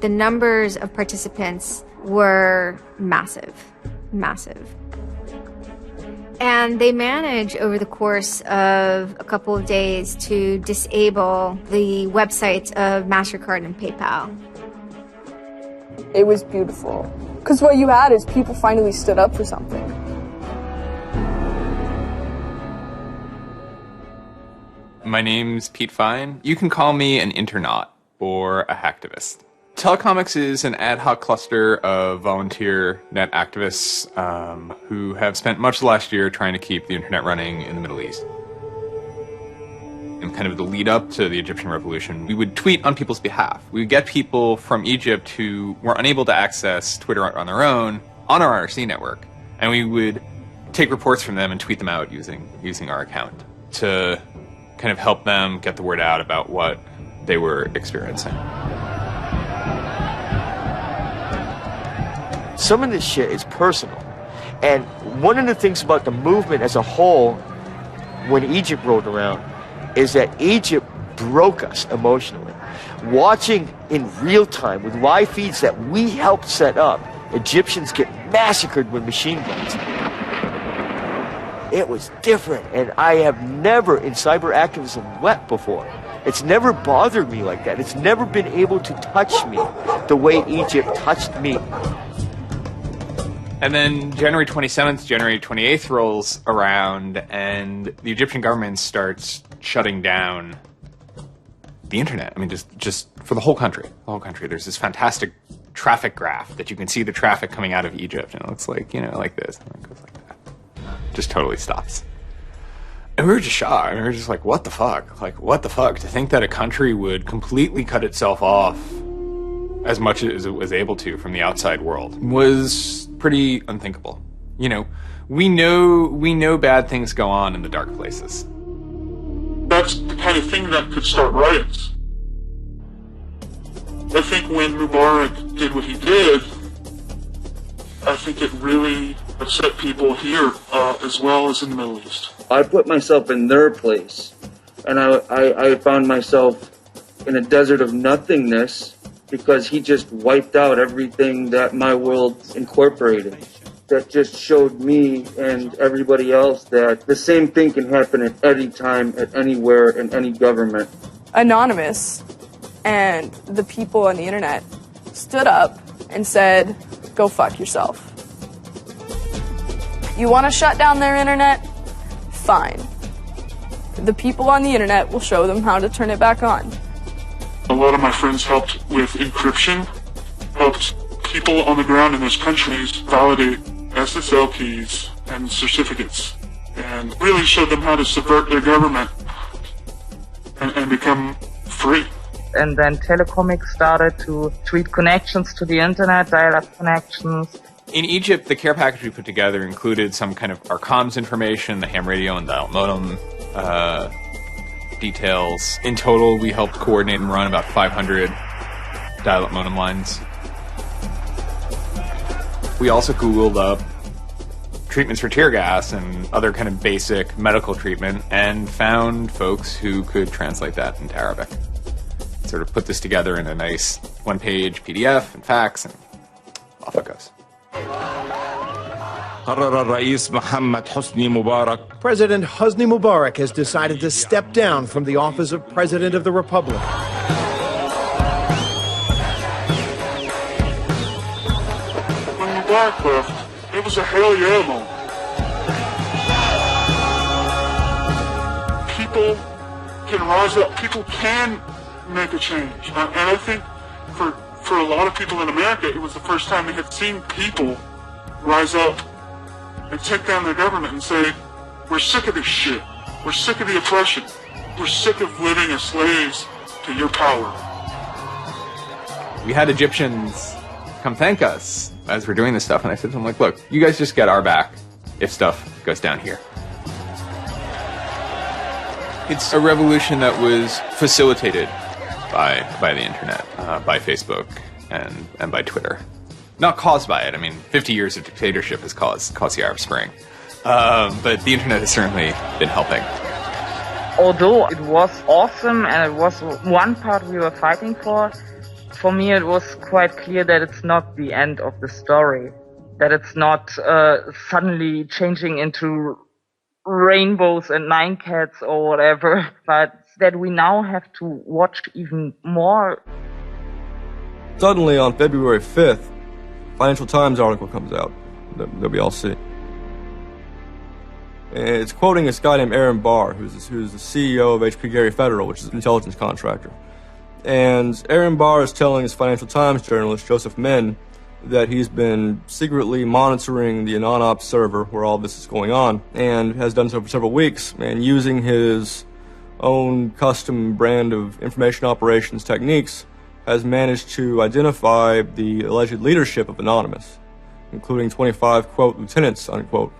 The numbers of participants were massive. And they managed over the course of a couple of days to disable the websites of MasterCard and PayPal. It was beautiful. Because what you had is people finally stood up for something. My name's Pete Fine. You can call me an internaut or a hacktivist. Telecomics is an ad hoc cluster of volunteer net activists who have spent much of the last year trying to keep the internet running in the Middle East. In kind of the lead up to the Egyptian revolution, we would tweet on people's behalf. We would get people from Egypt who were unable to access Twitter on their own on our IRC network, and we would take reports from them and tweet them out using our account to kind of help them get the word out about what they were experiencing. Some of this shit is personal. And one of the things about the movement as a whole, when Egypt rolled around, is that Egypt broke us emotionally. Watching in real time with live feeds that we helped set up, Egyptians get massacred with machine guns. It was different, and I have never in cyber activism wept before. It's never bothered me like that. It's never been able to touch me the way Egypt touched me. And then January 27th, January 28th rolls around, and the Egyptian government starts shutting down the internet. I mean, just for the whole country. The whole country. There's this fantastic traffic graph that you can see the traffic coming out of Egypt, and it looks like, like this, and it goes like that. Just totally stops. And we were just shocked. I mean, we were just like, what the fuck? Like, what the fuck? To think that a country would completely cut itself off as much as it was able to from the outside world was pretty unthinkable. We know bad things go on in the dark places. That's the kind of thing that could start riots. I think when Mubarak did what he did, I think it really upset people here as well as in the Middle East. I put myself in their place, and I found myself in a desert of nothingness because he just wiped out everything that my world incorporated. That just showed me and everybody else that the same thing can happen at any time, at anywhere, in any government. Anonymous and the people on the internet stood up and said, go fuck yourself. You want to shut down their internet? Fine. The people on the internet will show them how to turn it back on. A lot of my friends helped with encryption, helped people on the ground in those countries validate SSL keys and certificates, and really showed them how to subvert their government and become free. And then Telecomics started to tweet connections to the internet, dial-up connections. In Egypt, the care package we put together included some kind of our comms information, the ham radio and dial modem details. In total, we helped coordinate and run about 500 dial-up modem lines. We also Googled up treatments for tear gas and other kind of basic medical treatment and found folks who could translate that into Arabic. Sort of put this together in a nice one-page PDF and fax, and off it goes. President Hosni Mubarak has decided to step down from the office of President of the Republic. When Mubarak left, it was a hell yeah moment. People can rise up. People can make a change. And I think for a lot of people in America, it was the first time they had seen people rise up and take down their government and say, we're sick of this shit. We're sick of the oppression. We're sick of living as slaves to your power. We had Egyptians come thank us as we're doing this stuff, and I said to them, like, look, you guys just get our back if stuff goes down here. It's a revolution that was facilitated by the internet, by Facebook, and by Twitter. Not caused by it. I mean, 50 years of dictatorship has caused the Arab Spring. But the internet has certainly been helping. Although it was awesome and it was one part we were fighting for me it was quite clear that it's not the end of the story. That it's not suddenly changing into rainbows and nine cats or whatever, but that we now have to watch even more. Suddenly on February 5th, Financial Times article comes out that we all see. It's quoting this guy named Aaron Barr, who's the CEO of HP Gary Federal, which is an intelligence contractor. And Aaron Barr is telling his Financial Times journalist, Joseph Min, that he's been secretly monitoring the AnonOps server where all this is going on, and has done so for several weeks, and using his own custom brand of information operations techniques, has managed to identify the alleged leadership of Anonymous, including 25, quote, lieutenants, unquote,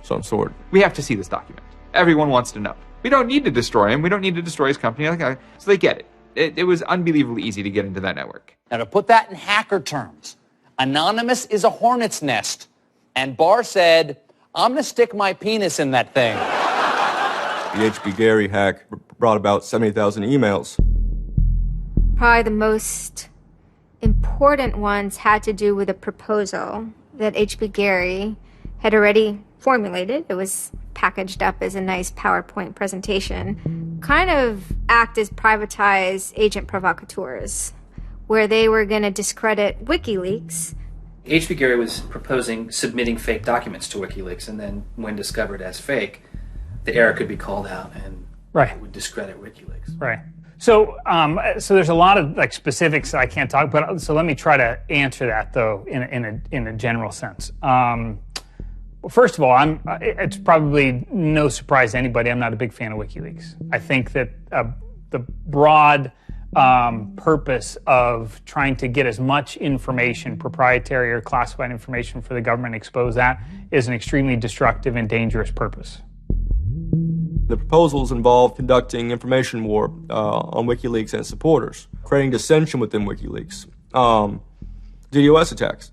some sort. We have to see this document. Everyone wants to know. We don't need to destroy him. We don't need to destroy his company. So they get it. It was unbelievably easy to get into that network. Now, to put that in hacker terms, Anonymous is a hornet's nest. And Barr said, I'm going to stick my penis in that thing. The HB Gary hack brought about 70,000 emails. Probably the most important ones had to do with a proposal that HB Gary had already formulated. It was packaged up as a nice PowerPoint presentation. Kind of act as privatized agent provocateurs, where they were going to discredit WikiLeaks. HB Gary was proposing submitting fake documents to WikiLeaks, and then when discovered as fake, the error could be called out and it would discredit WikiLeaks. Right. So there's a lot of like specifics that I can't talk about. So let me try to answer that though in a general sense. Well, first of all, it's probably no surprise to anybody. I'm not a big fan of WikiLeaks. I think that the broad purpose of trying to get as much information, proprietary or classified information for the government, expose that, is an extremely destructive and dangerous purpose. The proposals involve conducting information war on WikiLeaks and its supporters, creating dissension within WikiLeaks, DDoS attacks.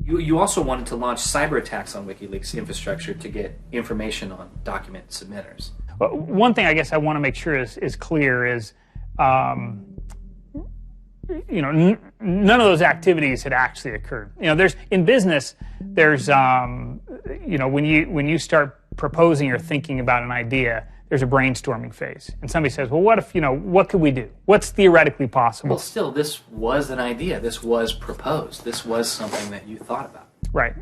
You also wanted to launch cyber attacks on WikiLeaks infrastructure to get information on document submitters. One thing I guess I want to make sure is clear is, none of those activities had actually occurred. In business, there's, when you start proposing or thinking about an idea, there's a brainstorming phase. And somebody says, well, what if, what could we do? What's theoretically possible? Well, still, this was an idea. This was proposed. This was something that you thought about. Right.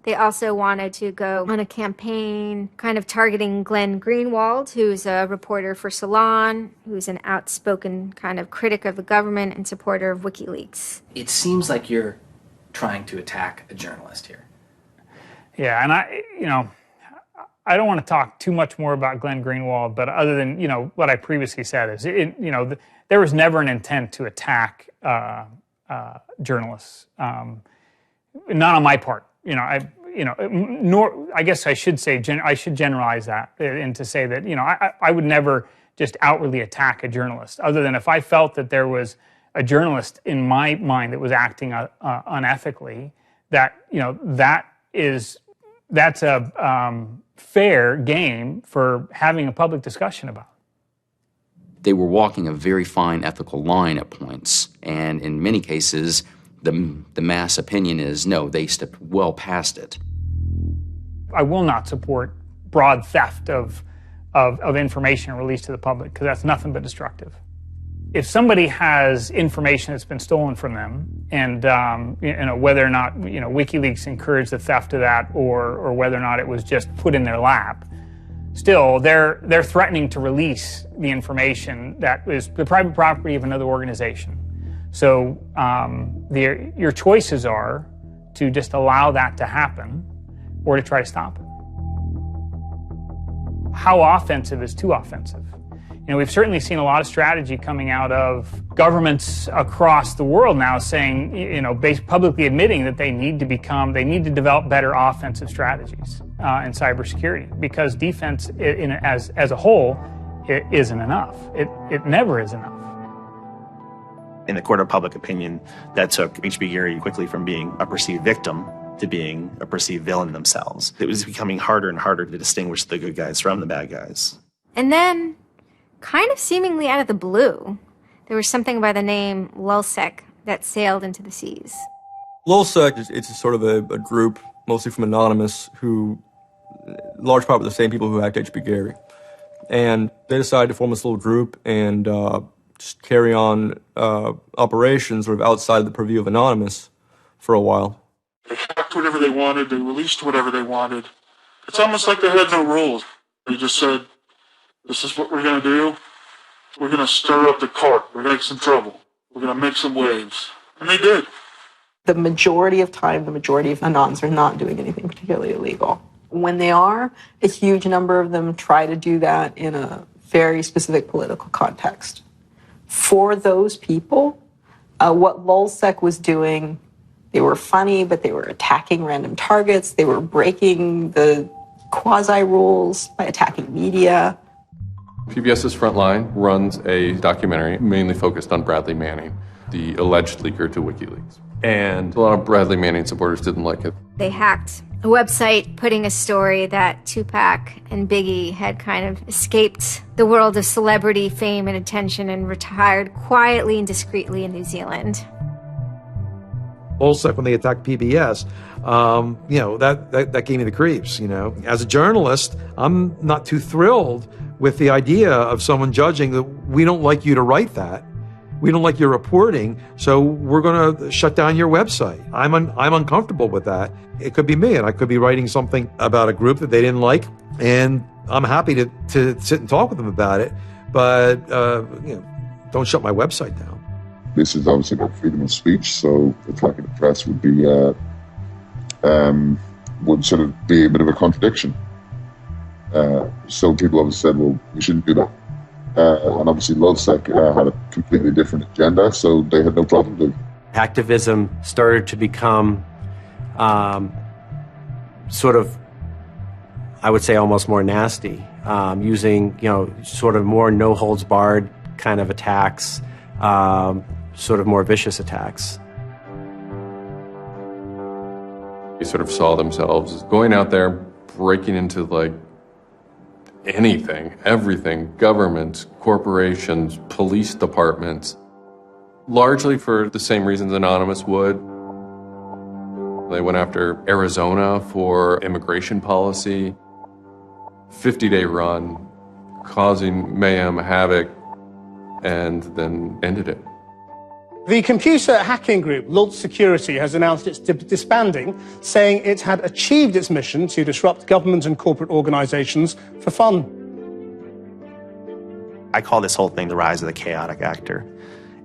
They also wanted to go on a campaign kind of targeting Glenn Greenwald, who's a reporter for Salon, who's an outspoken kind of critic of the government and supporter of WikiLeaks. It seems like you're trying to attack a journalist here. Yeah, and I don't want to talk too much more about Glenn Greenwald, but other than, what I previously said is, there was never an intent to attack journalists, not on my part. Nor I guess I should say I should generalize that and to say that I would never just outwardly attack a journalist, other than if I felt that there was a journalist in my mind that was acting unethically. That's a fair game for having a public discussion about. They were walking a very fine ethical line at points, and in many cases, the mass opinion is, no, they stepped well past it. I will not support broad theft of information released to the public, because that's nothing but destructive. If somebody has information that's been stolen from them, and whether or not WikiLeaks encouraged the theft of that, or whether or not it was just put in their lap, still they're threatening to release the information that is the private property of another organization. So your choices are to just allow that to happen, or to try to stop it. How offensive is too offensive? We've certainly seen a lot of strategy coming out of governments across the world now saying, publicly admitting that they need to develop better offensive strategies in cybersecurity, because defense as a whole, it isn't enough. It never is enough. In the court of public opinion, that took H.B. Gary quickly from being a perceived victim to being a perceived villain themselves. It was becoming harder and harder to distinguish the good guys from the bad guys. And then, kind of seemingly out of the blue, there was something by the name Lulzsec that sailed into the seas. Lulzsec, it's sort of a group, mostly from Anonymous, who, large part of the same people who hacked H.B. Gary. And they decided to form this little group and just carry on operations sort of outside of the purview of Anonymous for a while. They hacked whatever they wanted, they released whatever they wanted. It's almost like they had no rules. They just said, this is what we're going to do. We're going to stir up the cart. We're going to make some trouble. We're going to make some waves. And they did. The majority of time, the majority of Anons are not doing anything particularly illegal. When they are, a huge number of them try to do that in a very specific political context. For those people, what Lulzsec was doing, they were funny, but they were attacking random targets. They were breaking the quasi-rules by attacking media. PBS's Frontline runs a documentary mainly focused on Bradley Manning, the alleged leaker to WikiLeaks. And a lot of Bradley Manning supporters didn't like it. They hacked a website putting a story that Tupac and Biggie had kind of escaped the world of celebrity fame and attention and retired quietly and discreetly in New Zealand. Lulzsec, when they attacked PBS, that gave me the creeps, As a journalist, I'm not too thrilled with the idea of someone judging that we don't like you to write that. We don't like your reporting, so we're going to shut down your website. I'm uncomfortable with that. It could be me, and I could be writing something about a group that they didn't like, and I'm happy to sit and talk with them about it, but don't shut my website down. This is obviously about freedom of speech, so attacking the press would be would sort of be a bit of a contradiction. So people obviously said, well, we shouldn't do that. And obviously LulzSec had a completely different agenda, so they had no problem doing it. Activism started to become sort of, I would say, almost more nasty, using, sort of more no-holds-barred kind of attacks, sort of more vicious attacks. They sort of saw themselves as going out there, breaking into like anything, everything, governments, corporations, police departments, largely for the same reasons Anonymous would. They went after Arizona for immigration policy, 50-day run, causing mayhem, havoc, and then ended it. The computer hacking group Lulz Security has announced it's disbanding, saying it had achieved its mission to disrupt government and corporate organizations for fun. I call this whole thing the rise of the chaotic actor.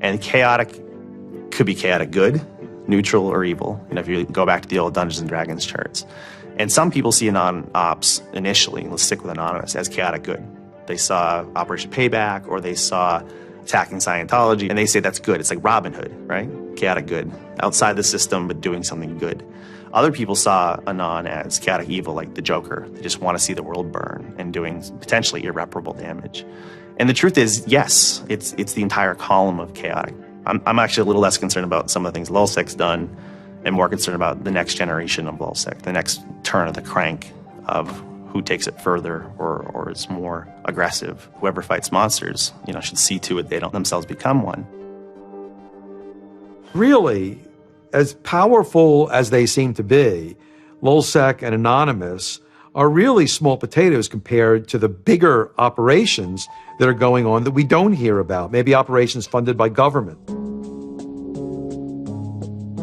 And chaotic could be chaotic good, neutral, or evil. If you go back to the old Dungeons & Dragons charts. And some people see Anon-Ops initially, let's stick with Anonymous, as chaotic good. They saw Operation Payback, or they saw attacking Scientology, and they say that's good. It's like Robin Hood, right? Chaotic good. Outside the system, but doing something good. Other people saw Anon as chaotic evil, like the Joker. They just want to see the world burn and doing potentially irreparable damage. And the truth is, yes, it's the entire column of chaotic. I'm actually a little less concerned about some of the things LulzSec's done and more concerned about the next generation of LulzSec, the next turn of the crank of who takes it further or is more aggressive. Whoever fights monsters, should see to it they don't themselves become one. Really, as powerful as they seem to be, LulzSec and Anonymous are really small potatoes compared to the bigger operations that are going on that we don't hear about, maybe operations funded by government.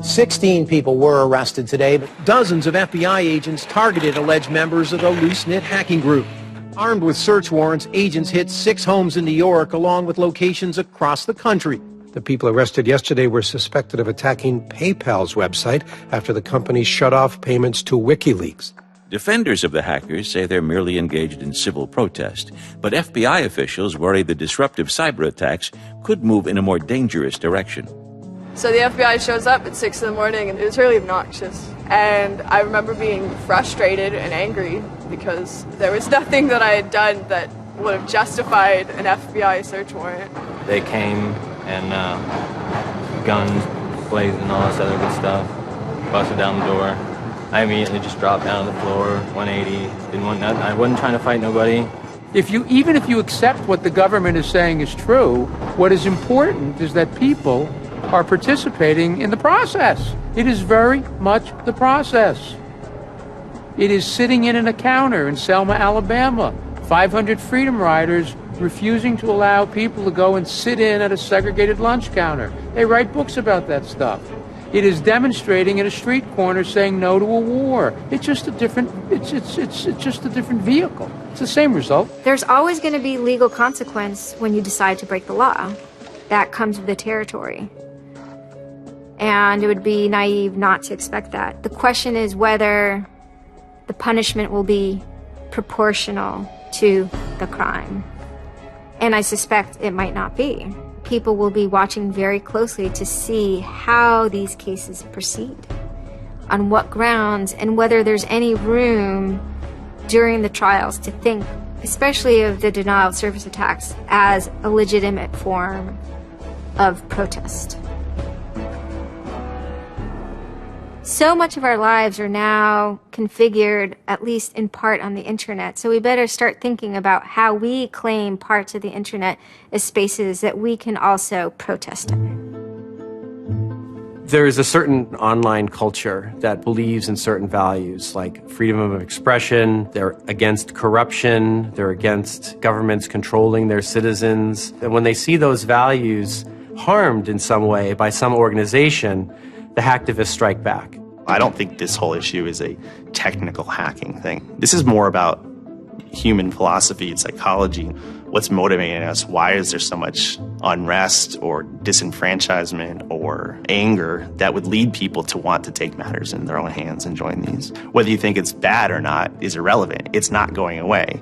16 people were arrested today, but dozens of FBI agents targeted alleged members of the loose-knit hacking group. Armed with search warrants, agents hit 6 homes in New York, along with locations across the country. The people arrested yesterday were suspected of attacking PayPal's website after the company shut off payments to WikiLeaks. Defenders of the hackers say they're merely engaged in civil protest, but FBI officials worry the disruptive cyber attacks could move in a more dangerous direction. So the FBI shows up at 6 in the morning, and it was really obnoxious. And I remember being frustrated and angry because there was nothing that I had done that would have justified an FBI search warrant. They came and guns blazing and all this other good stuff, busted down the door. I immediately just dropped down on the floor, 180, didn't want nothing. I wasn't trying to fight nobody. Even if you accept what the government is saying is true, what is important is that people are participating in the process. It is very much the process. It is sitting in an encounter in Selma, Alabama. 500 Freedom Riders refusing to allow people to go and sit in at a segregated lunch counter. They write books about that stuff. It is demonstrating at a street corner saying no to a war. It's just a different, it's just a different vehicle. It's the same result. There's always going to be legal consequence when you decide to break the law. That comes with the territory. And it would be naive not to expect that. The question is whether the punishment will be proportional to the crime. And I suspect it might not be. People will be watching very closely to see how these cases proceed, on what grounds, and whether there's any room during the trials to think, especially of the denial of service attacks, as a legitimate form of protest. So much of our lives are now configured, at least in part, on the internet. So we better start thinking about how we claim parts of the internet as spaces that we can also protest in. There is a certain online culture that believes in certain values, like freedom of expression. They're against corruption. They're against governments controlling their citizens. And when they see those values harmed in some way by some organization, the hacktivists strike back. I don't think this whole issue is a technical hacking thing. This is more about human philosophy and psychology. What's motivating us? Why is there so much unrest or disenfranchisement or anger that would lead people to want to take matters in their own hands and join these? Whether you think it's bad or not is irrelevant. It's not going away.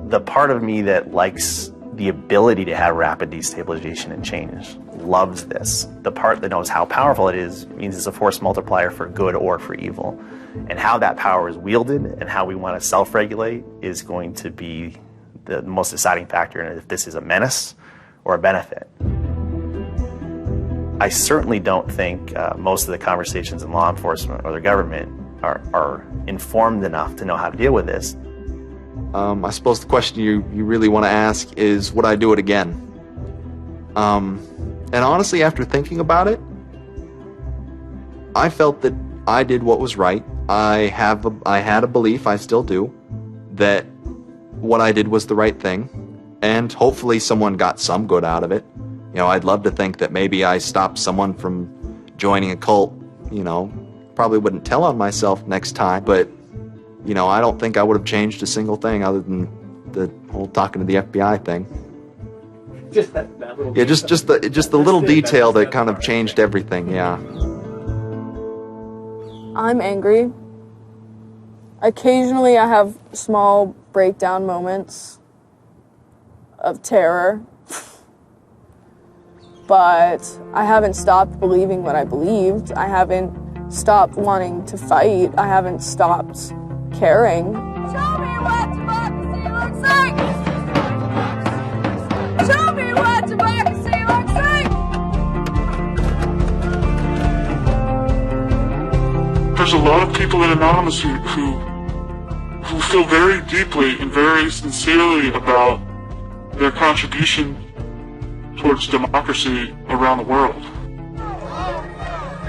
The part of me that likes the ability to have rapid destabilization and change loves this. The part that knows how powerful it is means it's a force multiplier for good or for evil. And how that power is wielded and how we want to self-regulate is going to be the most deciding factor in if this is a menace or a benefit. I certainly don't think most of the conversations in law enforcement or the government are informed enough to know how to deal with this. I suppose the question you really want to ask is, would I do it again? And honestly, after thinking about it, I felt that I did what was right. I had a belief, I still do, that what I did was the right thing, and hopefully someone got some good out of it. You know, I'd love to think that maybe I stopped someone from joining a cult. You know, probably wouldn't tell on myself next time, but you know, I don't think I would have changed a single thing other than the whole talking to the FBI thing. Just that little Yeah, just the little detail that kind of changed everything. Yeah. I'm angry. Occasionally I have small breakdown moments of terror. But I haven't stopped believing what I believed. I haven't stopped wanting to fight. I haven't stopped caring. Show me what democracy looks like! Show me what democracy looks like! There's a lot of people in Anonymous who feel very deeply and very sincerely about their contribution towards democracy around the world.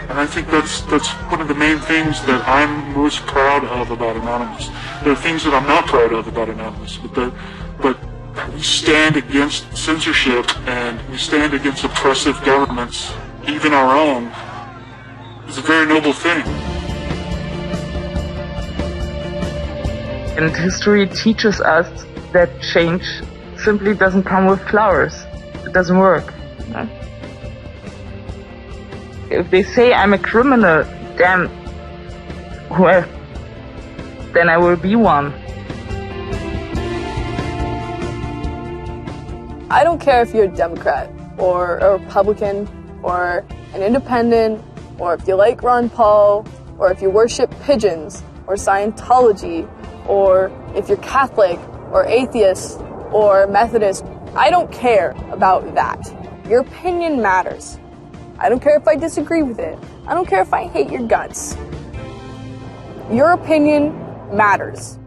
And I think that's one of the main things that I'm most proud of about Anonymous. There are things that I'm not proud of about Anonymous, but we stand against censorship and we stand against oppressive governments, even our own. It's a very noble thing. And history teaches us that change simply doesn't come with flowers. It doesn't work. If they say I'm a criminal, then, well, then I will be one. I don't care if you're a Democrat or a Republican or an independent or if you like Ron Paul or if you worship pigeons or Scientology or if you're Catholic or atheist or Methodist. I don't care about that. Your opinion matters. I don't care if I disagree with it. I don't care if I hate your guts. Your opinion matters.